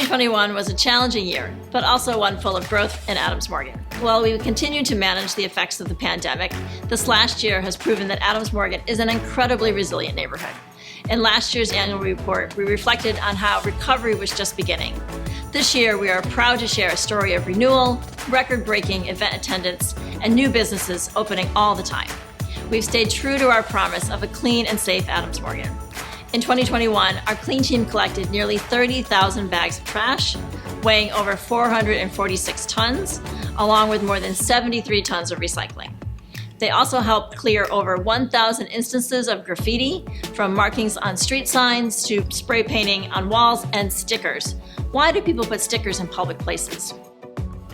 2021 was a challenging year, but also one full of growth in Adams Morgan. While we continue to manage the effects of the pandemic, this last year has proven that Adams Morgan is an incredibly resilient neighborhood. In last year's annual report, we reflected on how recovery was just beginning. This year, we are proud to share a story of renewal, record-breaking event attendance, and new businesses opening all the time. We've stayed true to our promise of a clean and safe Adams Morgan. In 2021, our clean team collected nearly 30,000 bags of trash, weighing over 446 tons, along with more than 73 tons of recycling. They also helped clear over 1,000 instances of graffiti, from markings on street signs to spray painting on walls and stickers. Why do people put stickers in public places?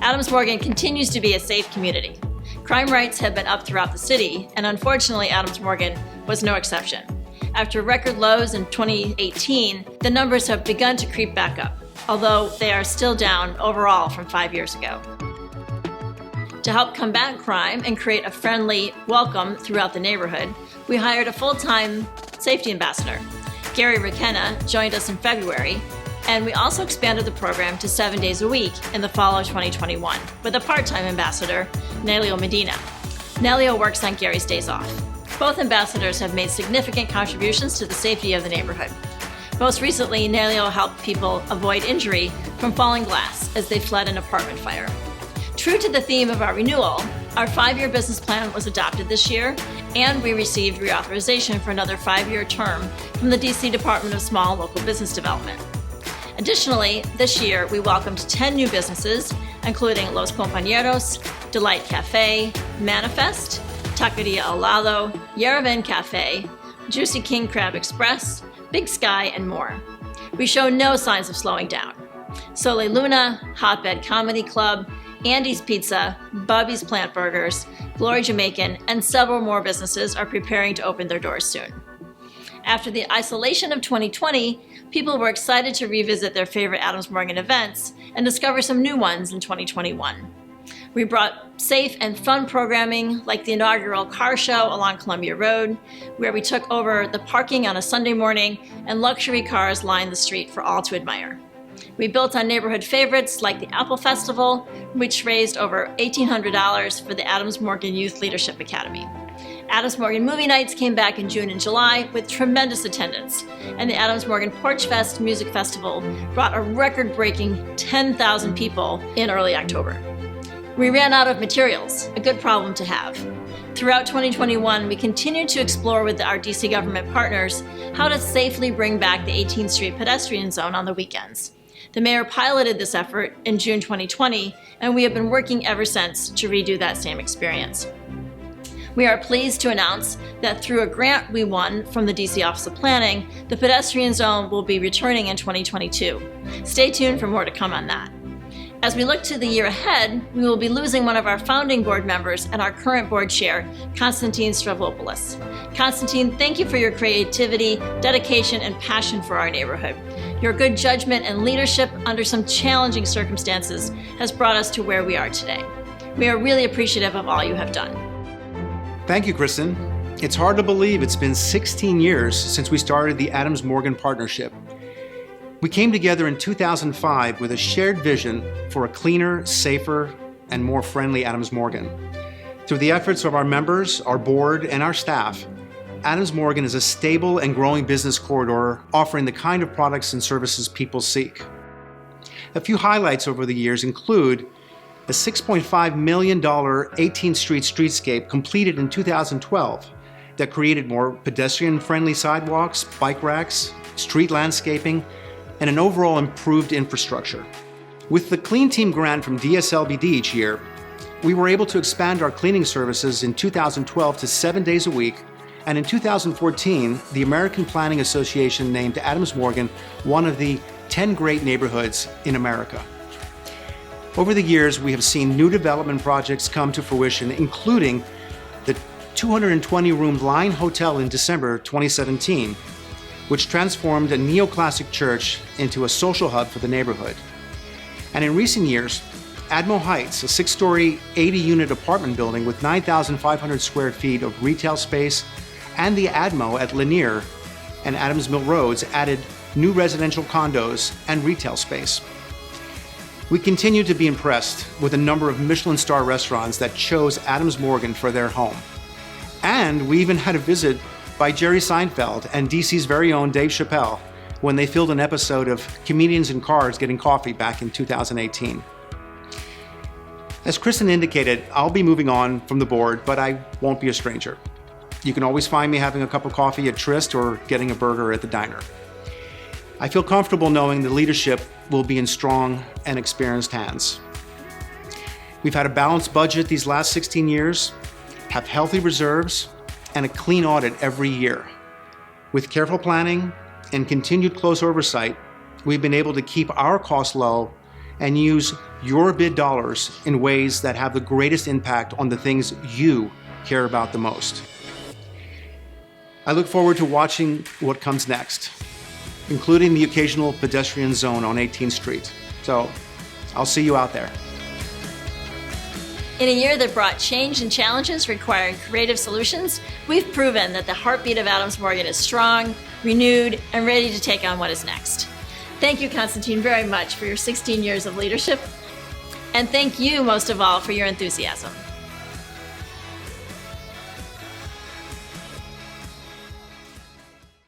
Adams Morgan continues to be a safe community. Crime rates have been up throughout the city, and unfortunately, Adams Morgan was no exception. After record lows in 2018, the numbers have begun to creep back up, although they are still down overall from 5 years ago. To help combat crime and create a friendly welcome throughout the neighborhood, we hired a full-time safety ambassador. Gary McKenna joined us in February, and we also expanded the program to 7 days a week in the fall of 2021 with a part-time ambassador, Nelio Medina. Nelio works on Gary's days off. Both ambassadors have made significant contributions to the safety of the neighborhood. Most recently, Nelio helped people avoid injury from falling glass as they fled an apartment fire. True to the theme of our renewal, our 5-year business plan was adopted this year, and we received reauthorization for another 5-year term from the DC Department of Small Local Business Development. Additionally, this year we welcomed 10 new businesses, including Los Compañeros, Delight Cafe, Manifest, Taqueria Al Lado, Yerevan Cafe, Juicy King Crab Express, Big Sky, and more. We show no signs of slowing down. Sole Luna, Hotbed Comedy Club, Andy's Pizza, Bubby's Plant Burgers, Glory Jamaican, and several more businesses are preparing to open their doors soon. After the isolation of 2020, people were excited to revisit their favorite Adams Morgan events and discover some new ones in 2021. We brought safe and fun programming like the inaugural car show along Columbia Road, where we took over the parking on a Sunday morning and luxury cars lined the street for all to admire. We built on neighborhood favorites like the Apple Festival, which raised over $1,800 for the Adams Morgan Youth Leadership Academy. Adams Morgan Movie Nights came back in June and July with tremendous attendance, and the Adams Morgan Porch Fest Music Festival brought a record-breaking 10,000 people in early October. We ran out of materials, a good problem to have. Throughout 2021, we continued to explore with our DC government partners how to safely bring back the 18th Street pedestrian zone on the weekends. The mayor piloted this effort in June 2020, and we have been working ever since to redo that same experience. We are pleased to announce that through a grant we won from the DC Office of Planning, the pedestrian zone will be returning in 2022. Stay tuned for more to come on that. As we look to the year ahead, we will be losing one of our founding board members and our current board chair, Konstantin Stavropoulos. Konstantin, thank you for your creativity, dedication, and passion for our neighborhood. Your good judgment and leadership under some challenging circumstances has brought us to where we are today. We are really appreciative of all you have done. Thank you, Kristen. It's hard to believe it's been 16 years since we started the Adams Morgan Partnership. We came together in 2005 with a shared vision for a cleaner, safer, and more friendly Adams Morgan. Through the efforts of our members, our board, and our staff, Adams Morgan is a stable and growing business corridor offering the kind of products and services people seek. A few highlights over the years include a $6.5 million 18th Street streetscape completed in 2012 that created more pedestrian-friendly sidewalks, bike racks, street landscaping, and an overall improved infrastructure. With the Clean Team grant from DSLBD each year, we were able to expand our cleaning services in 2012 to 7 days a week, and in 2014, the American Planning Association named Adams Morgan one of the 10 great neighborhoods in America. Over the years, we have seen new development projects come to fruition, including the 220-room Line Hotel in December 2017, which transformed a neoclassic church into a social hub for the neighborhood. And in recent years, Admo Heights, a 6-story, 80-unit apartment building with 9,500 square feet of retail space, and the Admo at Lanier and Adams Mill Roads added new residential condos and retail space. We continue to be impressed with a number of Michelin star restaurants that chose Adams Morgan for their home. And we even had a visit by Jerry Seinfeld and DC's very own Dave Chappelle when they filmed an episode of Comedians in Cars Getting Coffee back in 2018. As Kristen indicated, I'll be moving on from the board, but I won't be a stranger. You can always find me having a cup of coffee at Tryst or getting a burger at the diner. I feel comfortable knowing the leadership will be in strong and experienced hands. We've had a balanced budget these last 16 years, have healthy reserves, and a clean audit every year. With careful planning and continued close oversight, we've been able to keep our costs low and use your bid dollars in ways that have the greatest impact on the things you care about the most. I look forward to watching what comes next, including the occasional pedestrian zone on 18th Street. So I'll see you out there. In a year that brought change and challenges requiring creative solutions, we've proven that the heartbeat of Adams Morgan is strong, renewed, and ready to take on what is next. Thank you, Constantine, very much for your 16 years of leadership. And thank you, most of all, for your enthusiasm.